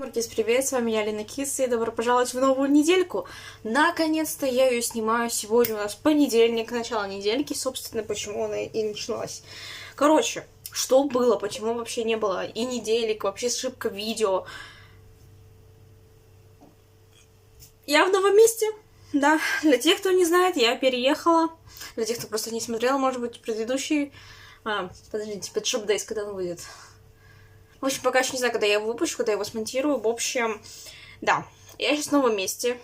Маркиз, привет, с вами я, Лена Кис, и добро пожаловать в новую недельку. Наконец-то я ее снимаю. Сегодня у нас понедельник, начало недельки, собственно, почему она и началась. Короче, что было, почему вообще не было и неделек, вообще ошибка видео. Я в новом месте, да. Для тех, кто не знает, я переехала. Для тех, кто просто не смотрел, может быть, предыдущий... подождите, Pet Shop Days, когда он выйдет? В общем, пока еще не знаю, когда я его выпущу, когда я его смонтирую. В общем, да, я сейчас в новом месте.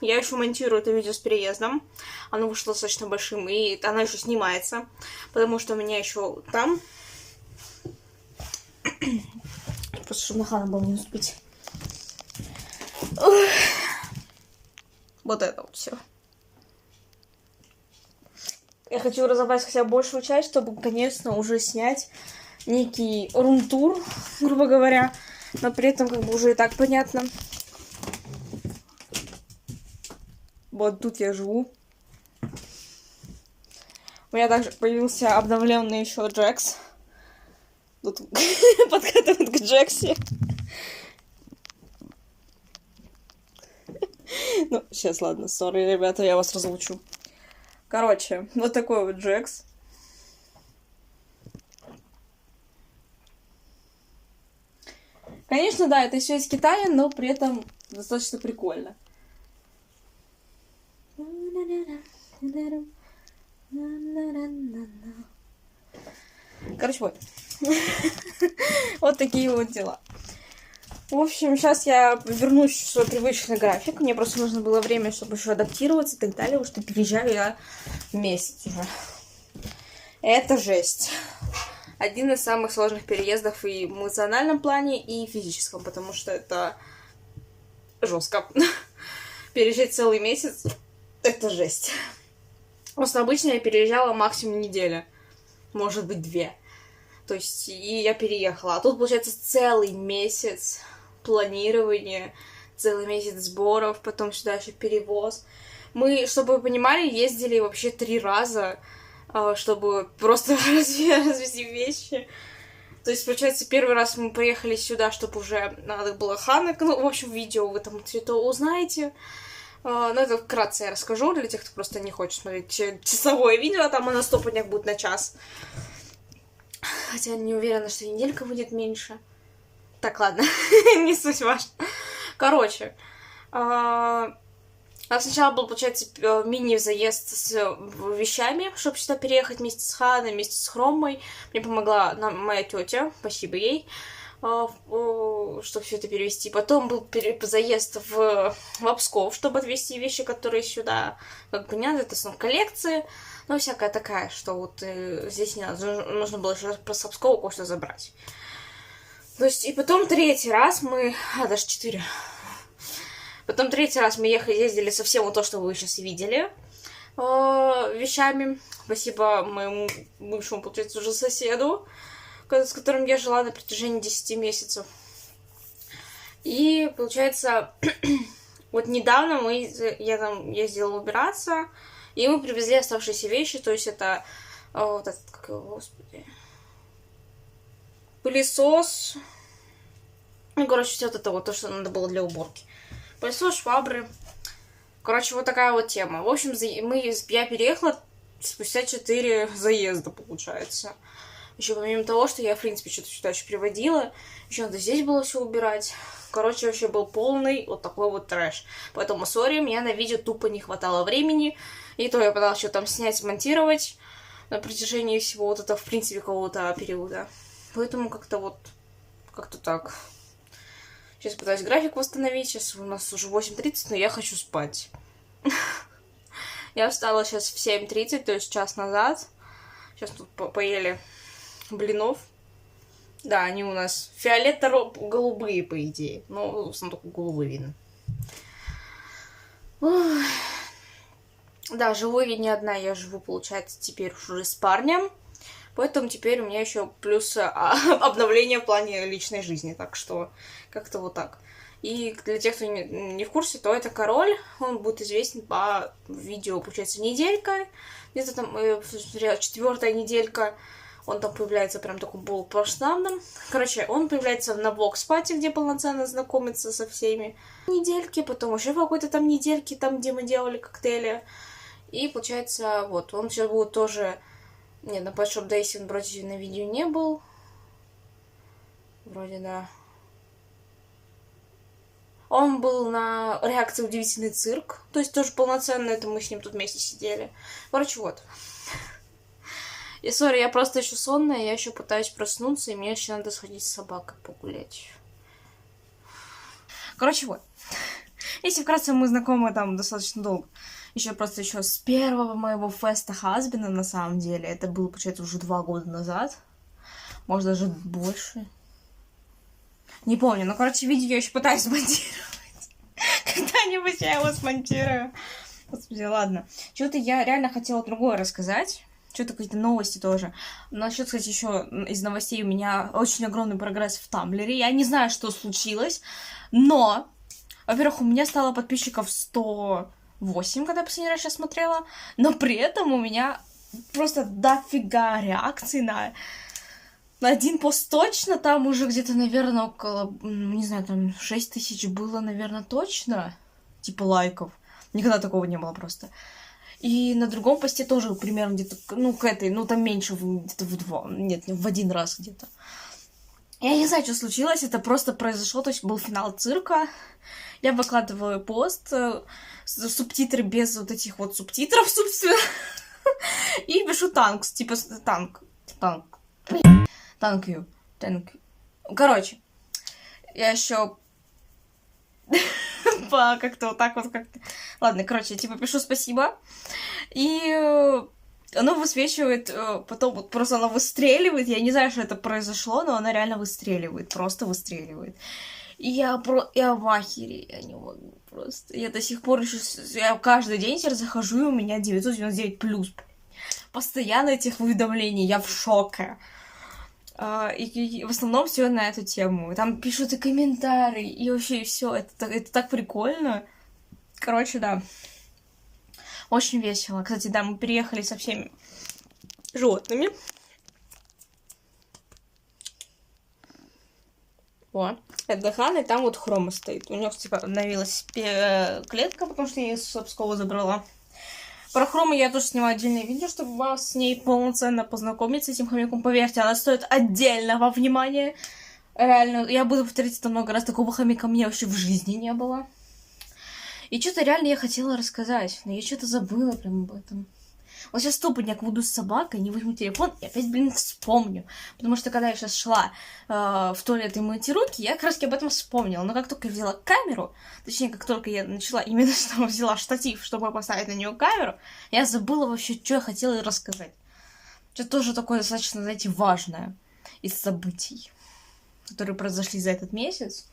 Я еще монтирую это видео с переездом. Оно вышло достаточно большим, и оно еще снимается. Потому что у меня еще там... Просто чтобы на Хану было не успеть. Вот это вот все. Я хочу разобрать хотя бы большую часть, чтобы, конечно, уже снять некий рум-тур, грубо говоря, но при этом как бы уже и так понятно. Вот тут я живу. У меня также появился обновленный еще Джекс. Тут подкатывает к Джексе. Ну, сейчас, ладно, сори, ребята, я вас разлучу. Короче, вот такой вот Джекс. Конечно, да, это все из Китая, но при этом достаточно прикольно. Короче, вот. Вот такие вот дела. В общем, сейчас я вернусь в свой привычный график. Мне просто нужно было время, чтобы еще адаптироваться и так далее, потому что переезжаю я месяц уже. Это жесть. Один из самых сложных переездов и в эмоциональном плане, и в физическом, потому что это жестко. Переезжать целый месяц — это жесть. Просто обычно я переезжала максимум неделя, может быть 2. То есть, и я переехала. А тут, получается, целый месяц планирования, целый месяц сборов, потом сюда еще перевоз. Мы, чтобы вы понимали, ездили вообще 3 раза, чтобы просто развести вещи. То есть, получается, первый раз мы приехали сюда, чтобы уже надо было Ханок. Ну, в общем, видео вы там все это узнаете. Но это вкратце я расскажу для тех, кто просто не хочет смотреть часовое видео, а там оно 100 днях будет на час. Хотя не уверена, что неделька будет меньше. Так, ладно, не суть важно. Короче, сначала был, получается, мини-заезд с вещами, чтобы сюда переехать вместе с Ханой, вместе с Хромой. Мне помогла моя тетя, спасибо ей, чтобы все это перевести. Потом был заезд в Псков, чтобы отвезти вещи, которые сюда, как бы, нет, это снова коллекции, но всякая такая, что вот здесь не надо, нужно было еще про Пскова кое-что забрать. То есть, и потом 3-й раз мы, даже 4. Потом 3-й раз мы ездили совсем вот то, что вы сейчас видели, вещами. Спасибо моему бывшему, получается, уже соседу, с которым я жила на протяжении 10 месяцев. И, получается, вот недавно я там ездила убираться, и мы привезли оставшиеся вещи, то есть это вот этот, как его, господи, пылесос, ну, короче, все вот это вот, то, что надо было для уборки. Пылесос, швабры. Короче, вот такая вот тема. В общем, я переехала спустя 4 заезда, получается. Еще помимо того, что я, в принципе, что-то сюда еще приводила, еще надо здесь было все убирать. Короче, вообще был полный вот такой вот трэш. Поэтому, сори, мне на видео тупо не хватало времени. И то я пыталась что-то там снять, смонтировать на протяжении всего вот этого, в принципе, какого-то периода. Поэтому как-то вот, как-то так. Сейчас пытаюсь график восстановить. Сейчас у нас уже 8:30, но я хочу спать. Я встала сейчас в 7:30, то есть час назад. Сейчас тут поели блинов. Да, они у нас фиолетово-голубые, по идее. Но в основном только голубые видно. Ой. Да, живу я не одна. Я живу, получается, теперь уже с парнем. Поэтому теперь у меня еще плюс обновление в плане личной жизни. Так что как-то вот так. И для тех, кто не в курсе, то это король. Он будет известен по видео, получается, неделька. Где-то там, 4-я неделька. Он там появляется прям такой полуправославным. Короче, он появляется на Вокс-пати, где полноценно знакомится со всеми. Недельки, потом еще какой-то там недельки, там, где мы делали коктейли. И получается, вот, он сейчас будет тоже... Нет, на Pet Shop Days он вроде на видео не был. Вроде, да. Он был на реакции «Удивительный цирк». То есть тоже полноценно, это мы с ним тут вместе сидели. Короче, вот. И, сори, я просто еще сонная, я еще пытаюсь проснуться, и мне еще надо сходить с собакой погулять. Короче, вот. Если вкратце, мы знакомы там достаточно долго. Еще с первого моего феста хазбина, на самом деле. Это было, получается, уже 2 года назад. Может, даже больше. Не помню. Ну, короче, видео я еще пытаюсь смонтировать. Когда-нибудь я его смонтирую. Господи, ладно. Что-то я реально хотела другое рассказать. Что-то какие-то новости тоже. Насчет, кстати, еще из новостей у меня очень огромный прогресс в Тамблере. Я не знаю, что случилось, но, во-первых, у меня стало подписчиков 108, когда я последний раз сейчас смотрела, но при этом у меня просто дофига реакций на один пост точно. Там уже где-то, наверное, около, не знаю, там 6000 было, наверное, точно, типа лайков. Никогда такого не было просто. И на другом посте тоже примерно где-то, ну, к этой, ну, там меньше, где-то в 2, нет, в 1 раз где-то. Я не знаю, что случилось, это просто произошло, то есть был финал цирка. Я выкладываю пост, субтитры без вот этих вот субтитров, собственно, и пишу танкс, типа танк, thank you. Короче, я еще... как-то вот так вот как-то. Ладно, короче, типа пишу спасибо. И оно высвечивает, потом вот просто оно выстреливает. Я не знаю, что это произошло, но оно реально выстреливает. Просто выстреливает. И я в ахере, я не могу просто. Я до сих пор еще... Я каждый день теперь захожу, и у меня 999+. Постоянно этих уведомлений. Я в шоке. И в основном все на эту тему. Там пишут и комментарии, и вообще все. Это так прикольно. Короче, да. Очень весело. Кстати, да, мы переехали со всеми животными. О, это Хана, и там вот Хрома стоит. У нее, типа, обновилась клетка, потому что я ее с Пскова забрала. Про Хрому я тоже снимаю отдельное видео, чтобы вас с ней полноценно познакомить, с этим хомяком. Поверьте, она стоит отдельного внимания. Реально, я буду повторять это много раз. Такого хомяка у меня вообще в жизни не было. И что-то реально я хотела рассказать, но я что-то забыла прям об этом. Вот сейчас стопудняк буду с собакой, не возьму телефон и опять, вспомню. Потому что когда я сейчас шла в туалет и мыть руки, я как раз об этом вспомнила. Но как только я взяла камеру, точнее, как только я начала именно что взяла штатив, чтобы поставить на нее камеру, я забыла вообще, что я хотела рассказать. Что тоже такое достаточно, знаете, важное из событий, которые произошли за этот месяц.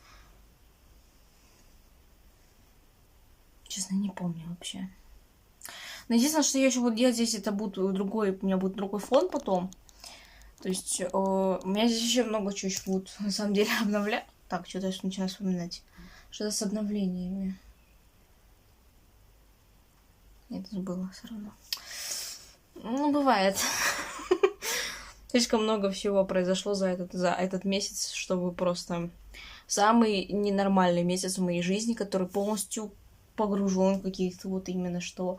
Честно, не помню вообще. Но единственное, что я еще буду делать здесь, это будет другой, у меня будет другой фон потом. То есть у меня здесь еще много чего еще будет, на самом деле, обновлять. Так, что-то я начинаю вспоминать. Что-то с обновлениями. Нет, забыла все равно. Ну, бывает. Слишком много всего произошло за этот месяц, чтобы просто... Самый ненормальный месяц в моей жизни, который полностью погружен в каких-то вот именно что...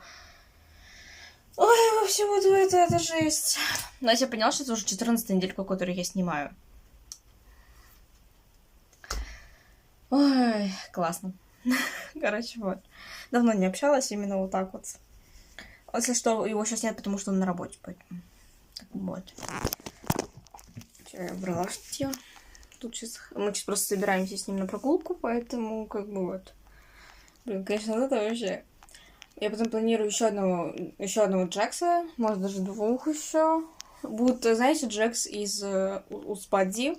Ой, во всем это жесть. Но я поняла, что это уже 14-я неделька, которую я снимаю. Ой, классно. Короче, вот. Давно не общалась, именно вот так вот. Если что, его сейчас нет, потому что он на работе, поэтому... Так вот. Я брала что-то. Тут сейчас... Мы сейчас просто собираемся с ним на прогулку, поэтому как бы вот... Блин, конечно, это вообще... Я потом планирую еще одного Джекса, может даже 2 еще. Будет, знаете, Джекс из Успади.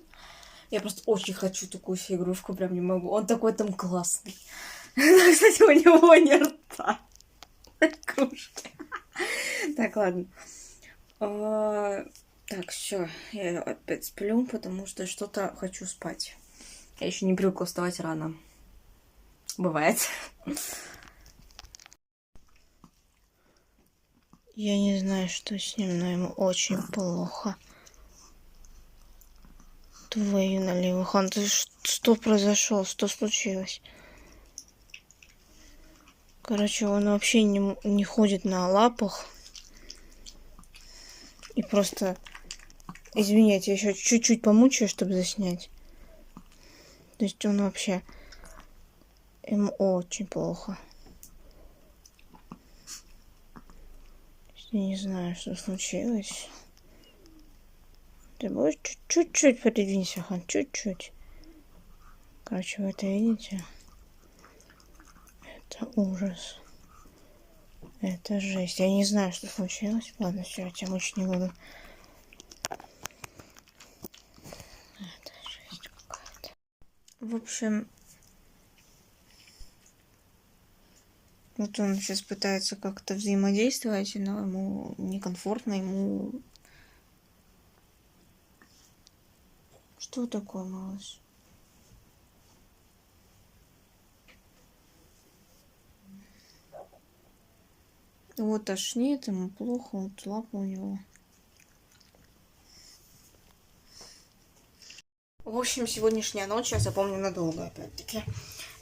Я просто очень хочу такую игрушку, прям не могу. Он такой там классный. Кстати, у него не рта. Кружки. Так, ладно. Так, все, я опять сплю, потому что что-то хочу спать. Я еще не привыкла вставать рано. Бывает. Я не знаю, что с ним, но ему очень плохо. Твою налево, Хан, что произошло? Что случилось? Короче, он вообще не ходит на лапах. И просто... Извините, я еще чуть-чуть помучаю, чтобы заснять. То есть он вообще... Ему очень плохо. Я не знаю, что случилось. Ты будешь чуть-чуть подвинься, Хан, чуть-чуть. Короче, вы это видите? Это ужас. Это жесть. Я не знаю, что случилось. Ладно, все, я тебя мучить не буду. Это жесть какая-то. В общем, вот он сейчас пытается как-то взаимодействовать, но ему некомфортно, ему... Что такое, малыш? Его тошнит, ему плохо, вот лапа у него. В общем, сегодняшняя ночь я запомню надолго, опять-таки.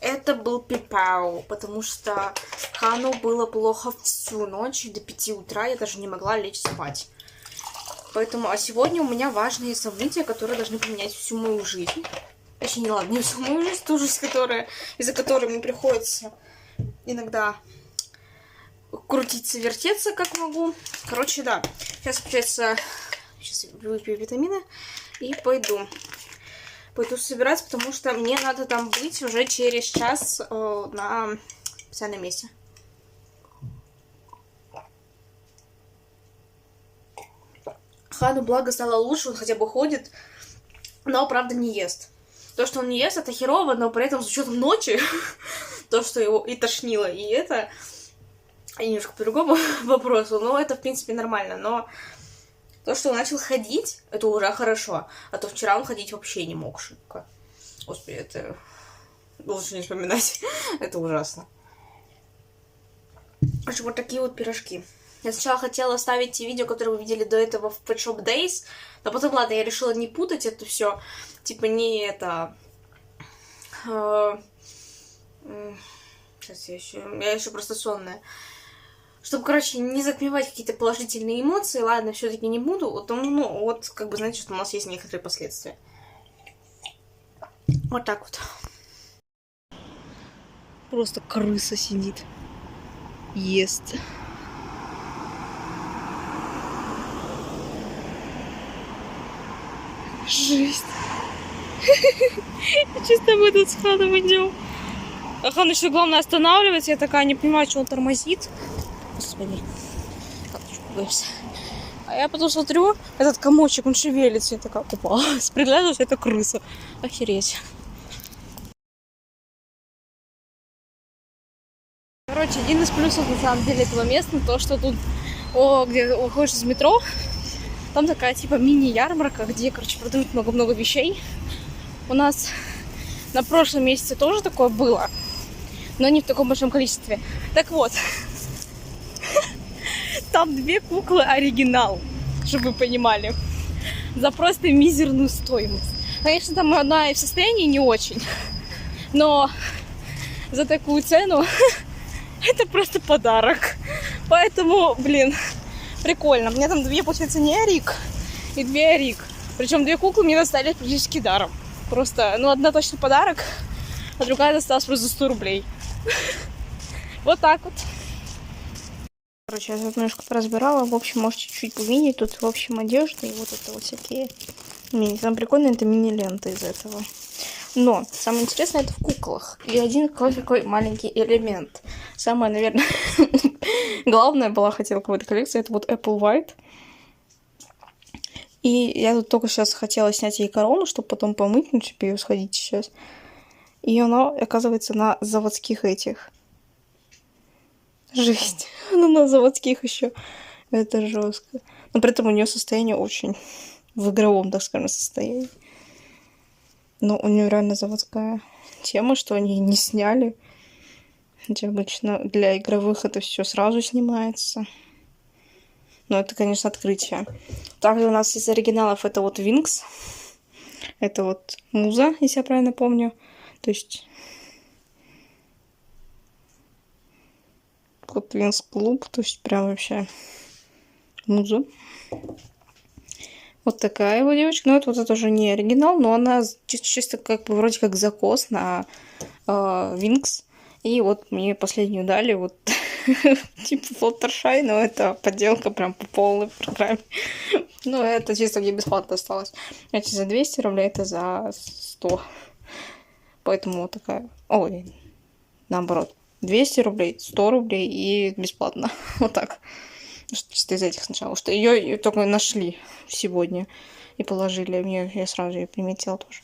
Это был пипау, потому что Хану было плохо всю ночь, до 5 утра я даже не могла лечь спать. Поэтому, а сегодня у меня важные события, которые должны поменять всю мою жизнь. Точнее, ладно, не всю мою жизнь, ту жизнь, из-за которой мне приходится иногда крутиться, вертеться, как могу. Короче, да. Сейчас, получается, сейчас выпью витамины и пойду собираться, потому что мне надо там быть уже через час на специальном месте. Хану, благо, стало лучше, он хотя бы ходит, но, правда, не ест. То, что он не ест, это херово, но при этом с учетом ночи, то, что его и тошнило, и это, и немножко по другому вопросу, но это, в принципе, нормально. Но то, что он начал ходить, это уже хорошо. А то вчера он ходить вообще не мог шибко. Господи, это лучше не вспоминать. Это ужасно. Короче, вот такие вот пирожки. Я сначала хотела ставить те видео, которые вы видели до этого в Pet Shop Days, но потом, ладно, я решила не путать это все. Типа не это... Сейчас я еще просто сонная. Чтобы, короче, не затмевать какие-то положительные эмоции, ладно, все-таки не буду. Вот, ну, вот, как бы, знаете, что у нас есть некоторые последствия. Вот так вот. Просто крыса сидит. Ест. Жесть. Чисто мы тут с Ханом идем. А Хан еще, главное, останавливается. Я такая не понимаю, что он тормозит. Господи. Пугаешься. А я потом смотрю, этот комочек, он шевелится. Я такая, опа, приглядываюсь, это крыса. Охереть. Короче, один из плюсов, на самом деле, этого места, то, что тут, где выходишь из метро, там такая, типа, мини-ярмарка, где, короче, продают много-много вещей. У нас на прошлом месяце тоже такое было, но не в таком большом количестве. Так вот, там 2 куклы оригинал, чтобы вы понимали, за просто мизерную стоимость. Конечно, там одна и в состоянии не очень, но за такую цену это просто подарок. Поэтому, блин, прикольно. У меня там 2, получается, не Арик и 2 Арик. Причем 2 куклы мне достались практически даром. Просто, ну, одна точно подарок, а другая досталась просто за 100 рублей. Вот так вот. Короче, я тут немножко поразбирала. В общем, можете чуть-чуть увидеть. Тут, в общем, одежда и вот это вот всякие мини. Самое прикольное, это мини-ленты из этого. Но самое интересное, это в куклах. И один такой маленький элемент. Самое, наверное, главное была хотелка в этой коллекции, это вот Apple White. И я тут только сейчас хотела снять ей корону, чтобы потом помыть, ну, типа, ее сходить сейчас. И она, оказывается, на заводских этих. Жесть. Она на заводских еще. Это жестко. Но при этом у нее состояние очень в игровом, так скажем, состоянии. Но у нее реально заводская тема, что они не сняли. Хотя обычно для игровых это все сразу снимается. Но это, конечно, открытие. Также у нас из оригиналов это вот Винкс. Это вот Муза, если я правильно помню. То есть Котвинс клуб, то есть прям вообще Муза. Вот такая его девочка. Ну, это вот это уже не оригинал, но она чисто как бы вроде как закос на Винкс. И вот мне последнюю дали, вот типа Fluttershy, но это подделка прям по полной программе. Ну, это чисто мне бесплатно осталось. Эти за 200 рублей, это за 100. Поэтому вот такая... Ой, наоборот. 200 рублей, 100 рублей и бесплатно. Вот так. Чисто из этих сначала. Что ее только нашли сегодня и положили. Я сразу ее приметила тоже.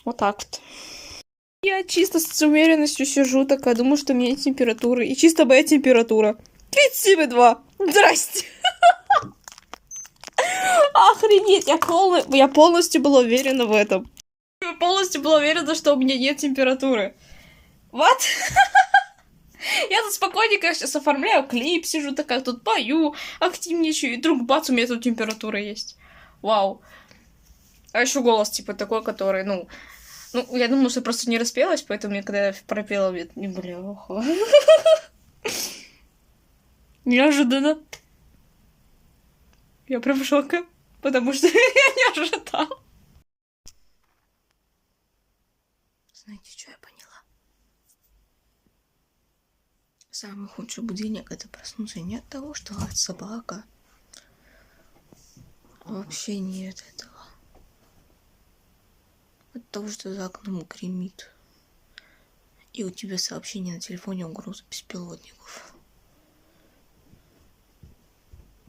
Вот так вот. Я чисто с уверенностью сижу такая, думаю, что у меня температура. И чисто моя температура 37,2. Здрасте. Охренеть, я полностью была уверена в этом. Я полностью была уверена, что у меня нет температуры. Вот. Я тут спокойненько сейчас оформляю клип, сижу такая, тут пою, активничаю, и вдруг бац, у меня тут температура есть. Вау. А еще голос, типа, такой, который, ну, я думала, что просто не распелась, поэтому я когда пропела, не бляха. Неожиданно. Я прям в шоке, потому что я не ожидала. Знаете, что я поняла? Самый худший будильник — это проснуться не от того, что лает собака. А вообще не от этого. От того, что за окном гремит. И у тебя сообщение на телефоне угроза беспилотников.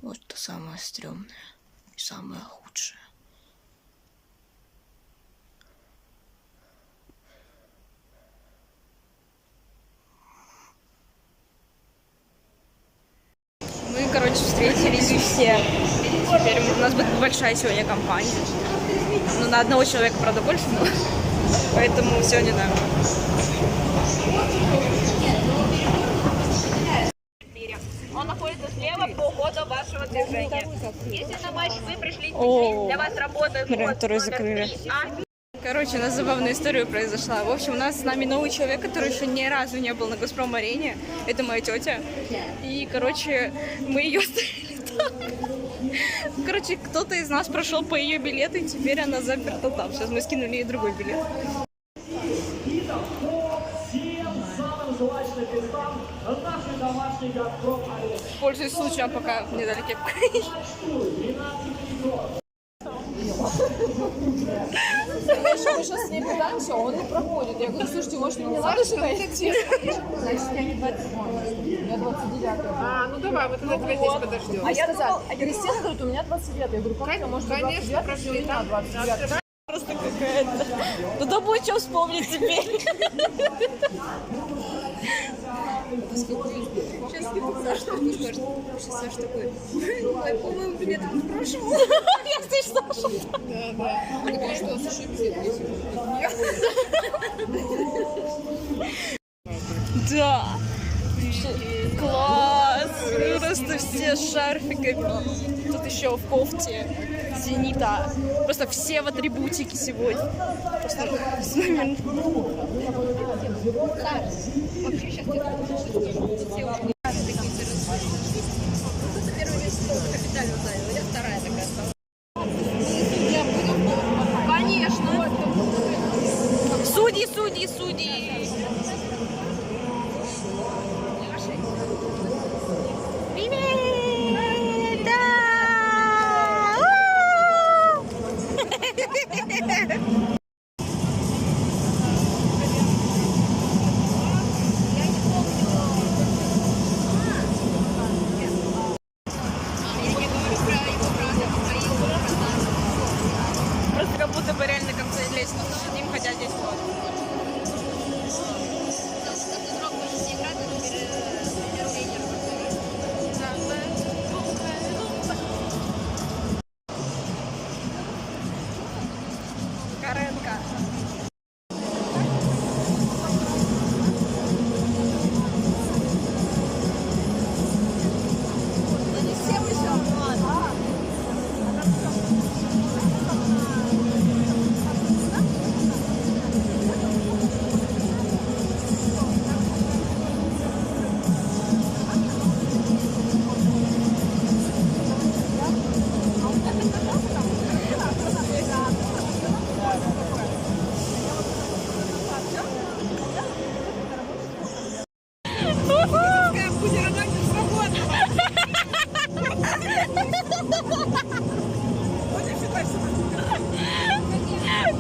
Вот что самое стрёмное и самое худшее. Мы, короче, встретились все. Теперь у нас будет большая сегодня компания. Ну, на одного человека, правда, больше, но поэтому сегодня, да. Он находится слева по ходу вашего движения. Если на матч вы пришли, для вас работает Который закрыли. Короче, у нас забавная история произошла. В общем, у нас с нами новый человек, который еще ни разу не был на Газпром-арене. Это моя тетя. И, короче, мы ее оставили там. Короче, кто-то из нас прошел по ее билету, и теперь она заперта там. Сейчас мы скинули ей другой билет. Пользуясь случаем, пока не дали кепку. Мы сейчас с ней пытаемся, он не проходит. Я говорю, слушайте, может, мне не надо сюда идти? Значит, я не 27, я 29. А, ну давай, мы тогда тебя здесь подождем. А я сказала, Кристина говорит, у меня 29. Я говорю, как это может быть 29, если у меня 29? Просто какая-то. Ну да будет что вспомнить теперь. Сейчас Саша скажет, Саша такой, по-моему, билет не прошел. Я здесь Саша. Да. А не понимаешь, что Саша билет Да. Класс. Просто все с шарфиками. Тут еще в кофте Зенита. Просто все в атрибутике сегодня. Просто с момента. Вообще сейчас где-то первый месяц капитально заняла, я вторая такая стала. Конечно. Судьи. Привет! Да!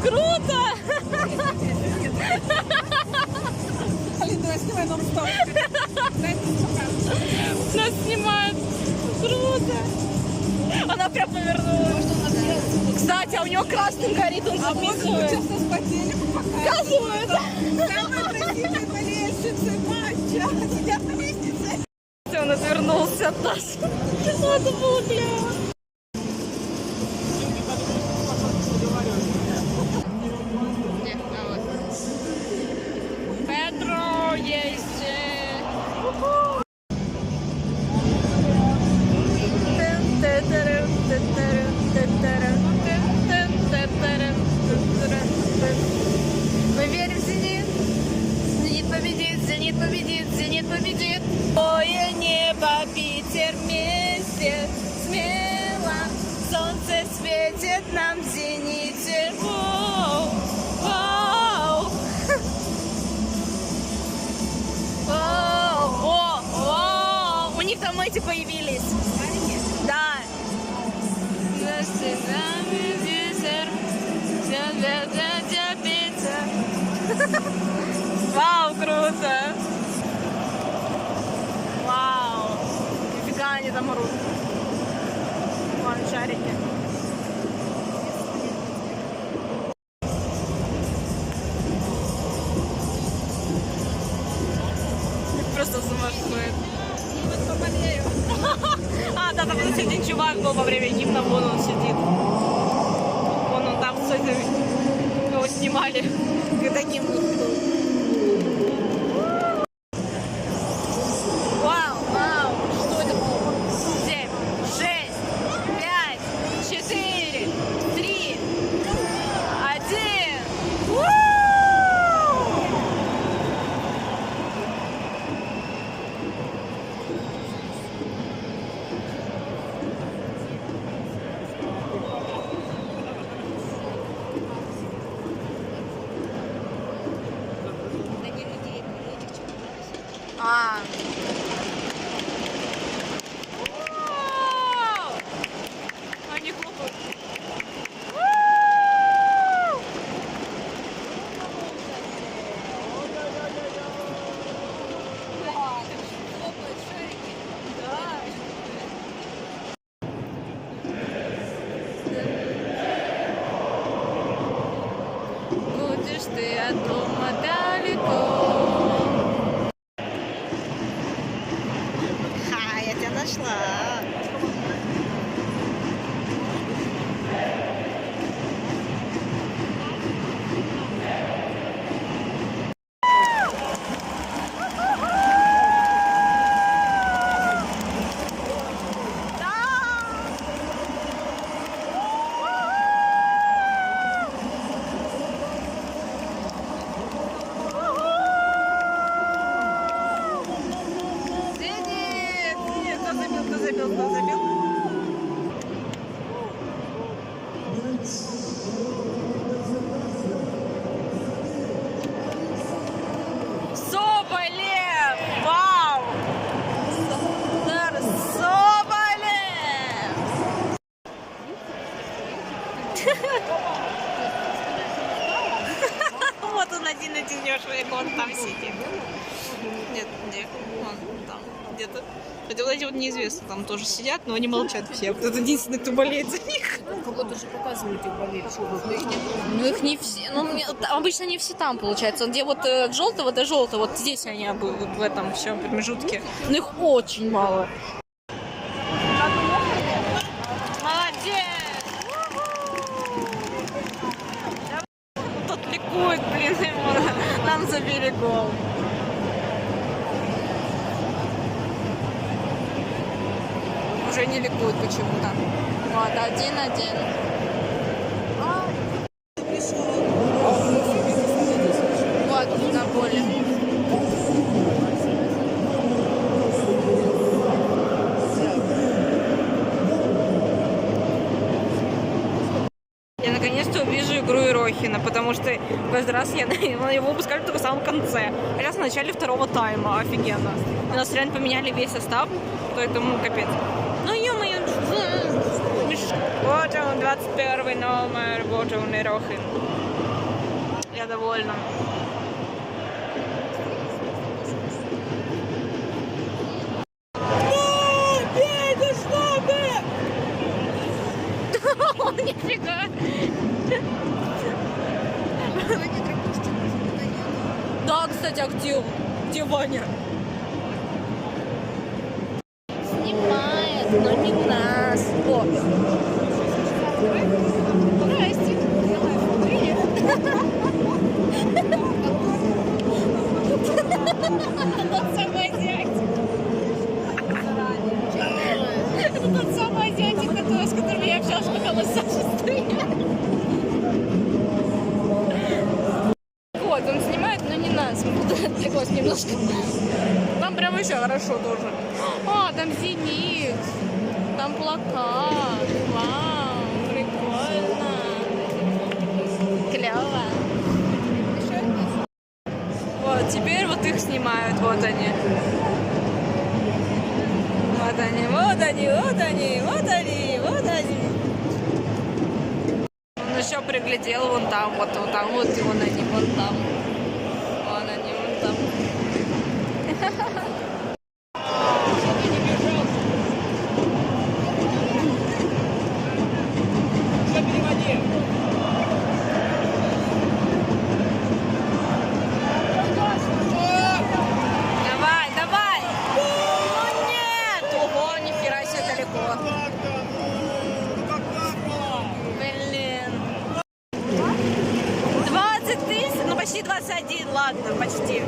Круто! Алин, давай снимай нам стоп. Нас снимают. Круто! Она прям повернулась. Кстати, а у него красным горит, он записывает. Сейчас нас по телеку показывают. Показывает. Самые красивые болельщицы матча. Сидят на лестнице. Он отвернулся от нас. Это было клево. Петро есть. Мы верим в Зенит. Зенит победит, Зенит победит, Зенит победит. Ое небо, Питер вместе, смело. Солнце светит нам в зените. Воу, воу. Воу, воу, воу. У них там эти появились. Да. Вау, круто! Вау! Нифига они там орут. Вон шарики. Просто с ума сходит. А, да, там один чувак был во время гимна, вон он сидит. Вон он там с этим, его снимали, когда гимн был. Вау, вау, что это было? 7, 6, 5, 4, 3, 1. А. Они хлопают. Будешь ты от дома далеко. Ха, я тебя нашла. Кто забил? Соболев! Вау! Соболев! Вот он один-одинешенек, он там сидит. Нет, где? Он там где-то. Хотя вот эти вот неизвестно, там тоже сидят, но они молчат все. Вот это единственный, кто болеет за них. Кого-то же показывают их болельщиков. Ну их не все, ну обычно не все там получается. Где вот желтого до желтого, вот здесь они вот в этом всем промежутке. Но их очень мало. Молодец! Тот ликует, блин, нам забили гол. Уже не ликует почему-то. Вот, 1-1. Вот, на поле. Я наконец-то увижу игру Ирохина, потому что каждый раз его выпускали только в самом конце. А сейчас в начале второго тайма. Офигенно. У нас реально поменяли весь состав, поэтому капец. Ну, ё-моё. Вот он, 21 номер, вот он и Рохин. Я довольна. Нифига. Да, кстати, а где Ваня? Снимает, но не нас. О. Здрасте. Привет. Тот самый азиатик. Это тот самый азиатик, с которым я общалась, пока мы с Сашей стояли. Вот, он снимает, но не нас. Мы тут отвлеклась немножко. Там прям еще хорошо тоже. А, там зенит. Там плакат. Вау, прикольно. Клево. Вот, теперь вот их снимают. Вот они. Вот они, вот они, вот они, вот они, вот они. Он еще приглядел вон там, вот там, вот и вон они, вон там. Вон они, вон там. Давай, давай! Ну нет! Ого, нихера себе далеко. Блин. 20 тысяч, ну почти 21, ладно, почти.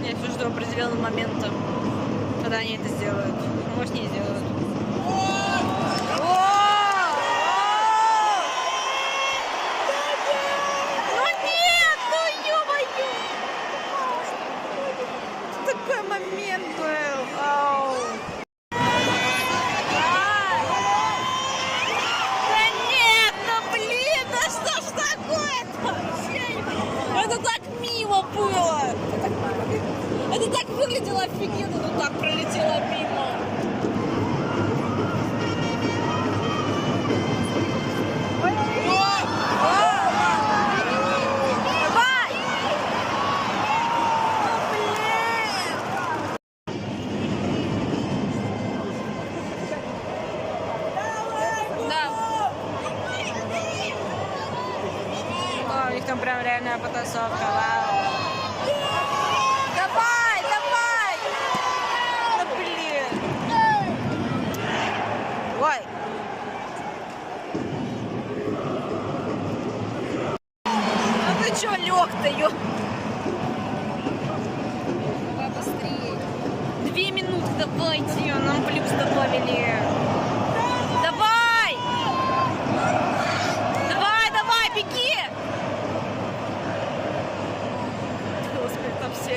Я все жду определенного момента, когда они это сделают. Ну, может, не сделают. Ну нет, ну ё-моё! Такой момент был. Ау. Да нет, ну блин, да что ж такое-то вообще? Это так мимо было. Это так выглядело офигенно, но так пролетело мимо. Давай! Да. О, у них там прям реальная потасовка. Вау. Давай, давай! Да блин! Ой! А ты чё лёг-то, ё? Давай быстрее. 2 минуты давайте, нам плюс добавили. Давай! Давай, давай, беги! Господи, там все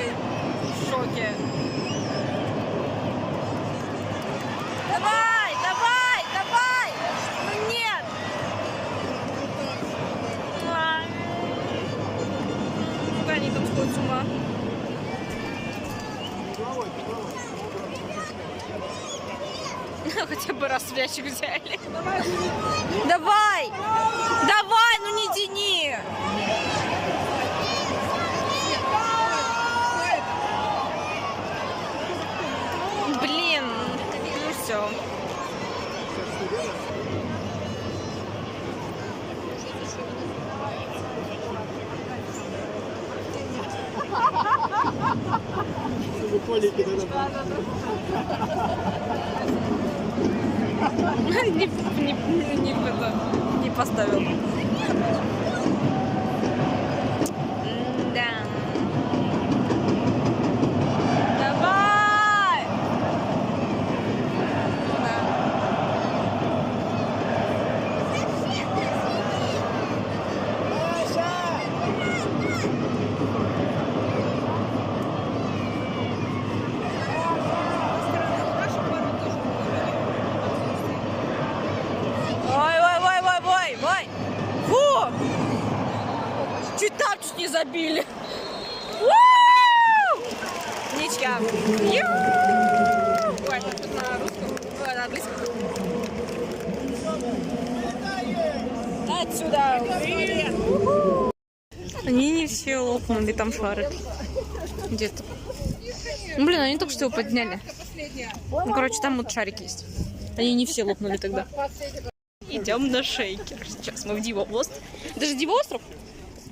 в шоке. Давай, давай, давай! Ну нет! Ну-ка они там сходят с ума. Хотя бы раз в ящик взяли. Давай! Давай, ну не тяни! Блин, ну все. Не поставил. Да. Давай! О! Чуть там чуть не забили. Ничья. Ой, тут на русском, на английском. Отсюда. Они не все лопнули, там шары. Где-то. Ну, блин, они только что его подняли. Ну, короче, там вот шарик есть. Они не все лопнули тогда. Идем на шейкер. Сейчас мы в Диво-остров. Даже Диво-остров?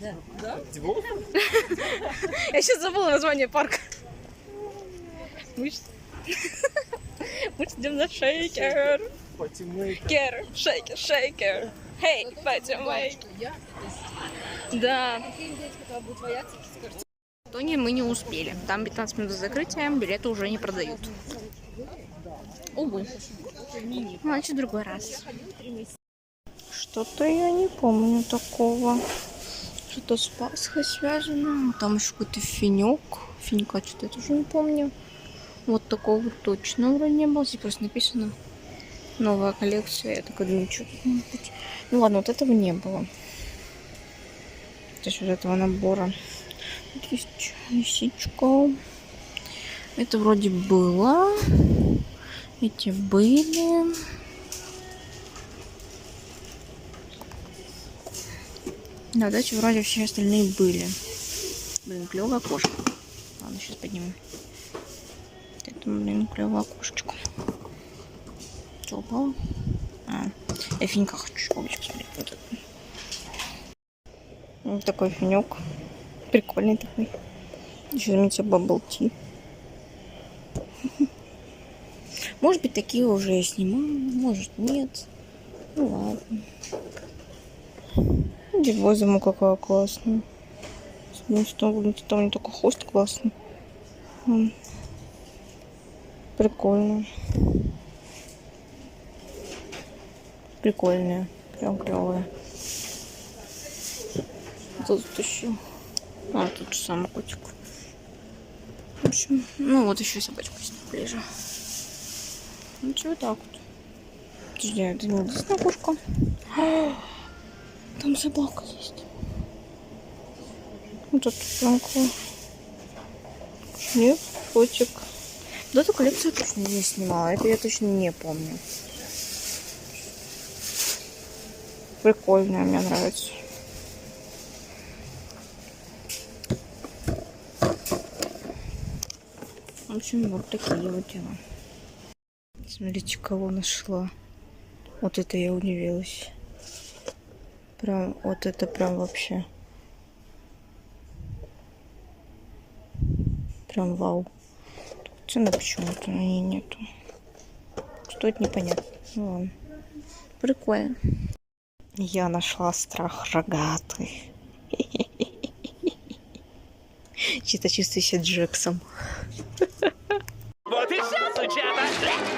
Да. Диво-остров? Я сейчас забыла название парка. Мы идем на шейкер. Шейкер, шейкер, шейкер. Хей, патимейкер. Да. В итоге мы не успели. Там 15 минут до закрытия, билеты уже не продают. Увы. Значит, в другой раз. Что-то я не помню такого. Что-то с Пасхой связано. Там еще какой-то финек. Финька, что-то я тоже не помню. Вот такого точно вроде не было. Здесь просто написано новая коллекция. Я такая думаю, что тут может быть. Ну ладно, вот этого не было. То есть вот этого набора. Тут есть лисичка. Это вроде было. Эти были. Да, дальше вроде все остальные были. Блин, клевая кошка. Ладно, сейчас поднимем. Это, блин, клевая кошечка. Что упало? Я финька хочу посмотреть. Вот такой финек. Прикольный такой. Еще заметьте, бабл ти. Может быть, такие уже я снимаю, может нет. Ну ладно. Дивозому какая классная. Смотрите, там не только хвост классный. Прикольно. Прикольная. Прям клевая. Тут еще. Тут же сам котик. В общем, ну вот еще собачку ближе. Ну что, вот так вот. Подожди, это не единственная кошка. Там собака есть. Вот это прям нет, котик. Да, эту коллекцию я точно не снимала. Это я точно не помню. Прикольная, мне нравится. В общем, вот такие вот дела. Смотрите, кого нашла. Вот это я удивилась. Прям, вот это прям вообще. Прям вау. Цены почему-то на ней нету. Что это непонятно. Ну ладно. Прикольно. Я нашла страх рогатый. Чисто чувствую себя Джексом. Вот и все, сучата!